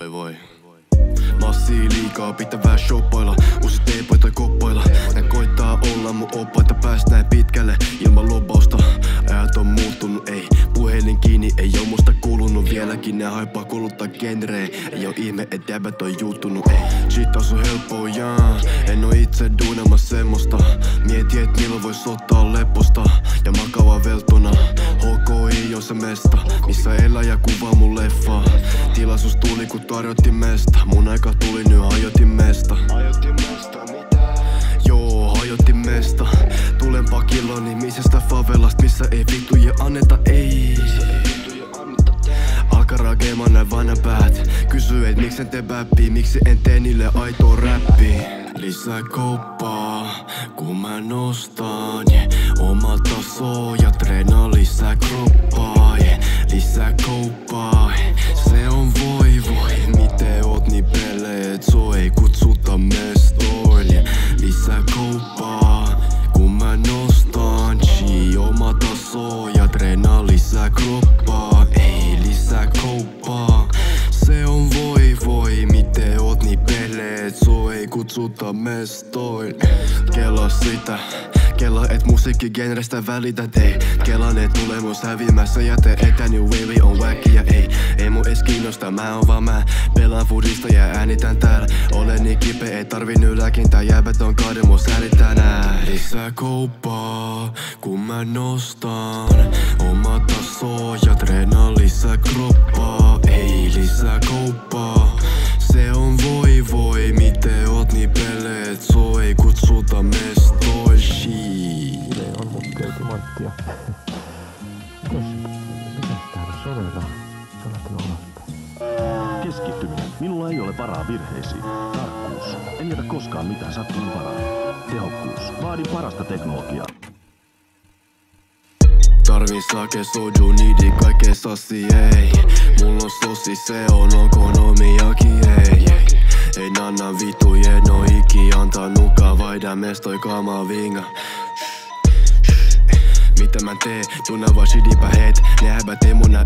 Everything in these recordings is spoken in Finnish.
Voi voi. Massii liikaa, pitävää shoppailla. Uusi teepaita koppailla. Nää koittaa olla mun oppaita, pääst näin pitkälle ilman lobbausta. Ajat on muuttunut, ei. Puhelin kiinni, ei oo musta kuulunut. Vieläkin nää haipaa kuluttaa genreen. Ei oo ihme, et jäbät on juuttunut, ei. Cheattaus on helppoa, jaa. En oo itse duunamas semmosta. Mieti, et milloin vois ottaa leposta. Ja makava veltona. HKI on se mesta, missä elää ja kuvaa mun leffaa. Tilaisuus tuli kun tarjotti mesta. Mun aika tuli nyt hajotin mesta. Joo, hajotin mesta. Tulen pakilloni misestä favelasta, missä ei vittuja anneta, ei. Alkaa rakeamaan näin vanhapäät. Kysyy et miksi en tee bäppii, miksi en tee niille aitoa räppii. Lisää kauppaa, kun mä nostan omaa tasoa ja treenaan lisää kroppaa. Lisää kauppaa, se on voi. Miten oot niin peleet, so ei kutsuta mestoille. Lisää kauppaa, kun mä nostan omaa tasoa ja treenaan lisää kroppaa. Ei lisää kauppaa, se on voi. Miten oot niin peleet, so ei kutsuta mestoille. Kelaa sitä, kelaa et musiikkigenrestä välität, ei. Kelan et tule mun hävimässä ja te etäni wavy on wackia, ei. Ei mun ees kiinnosta, mä oon vaan mä. Pelaan foodista ja äänitän täällä. Olen niin kipeä, ei tarvi nyläkintää. Jäbät on kade mun sääli tänään. Lisää kauppaa, kun mä nostan omaa tasoa ja treenaan lisää kroppaa. Ei lisää kauppaa, se on voi. Miten oot niin peleet, so ei kutsuta mestoihin. Yle on mut timanttia. Mitäs täällä soveltaa? Soveltaa alaspäin. Keskittyminen. Minulla ei ole varaa virheisiin. Tarkkuus. En jätä koskaan mitään sattunut varaan. Tehokkuus. Vaadin parasta teknologiaa. Tarvin sake, soju, niidi, kaikkea sassi, ei. Mulla on sossi, se on okonomiaki, ei. Ei nanna vitu, en oo iki antanutkaan. Vaihda mestoi kaamaa vinga. Mitä mä teen? Tunna vaan shitipä heet. Ne häbät ei muna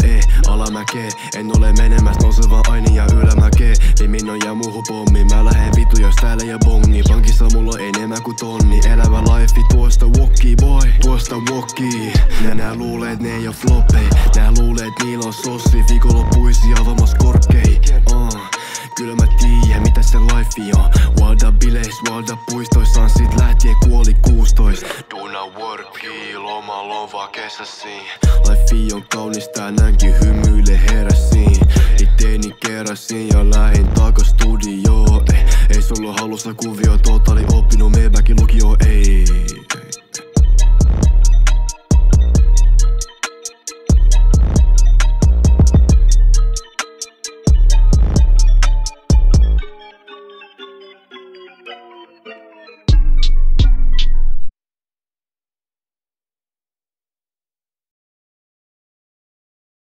alamäkee. En ole menemäs nousevaan aini ja ylämäkee. Limino ja muuhu pommi. Mä lähen vitu jos täällä ja bongi. Pankissa mulla on enemmän kuin tonni. Elävä life tuosta walkie boy. Tuosta walkie. Nää luulee et ne ei oo floppei. Nää luulee et niillä on sossi. Viikonloppuisi avaamas korkei. Kyllä mä tiiä mitä se life on. Walda bileis, walda puistoissaan. Sit lähtien kuoli 16. Duna workii, lomalla on vaan kesäsiin. Life on kaunis tänäänkin hymyile heräsiin. Itteeni keräsin ja lähin takas studioon. Ei sulla halussa kuvio, tota oli oppinut meebäkin lukio, ei.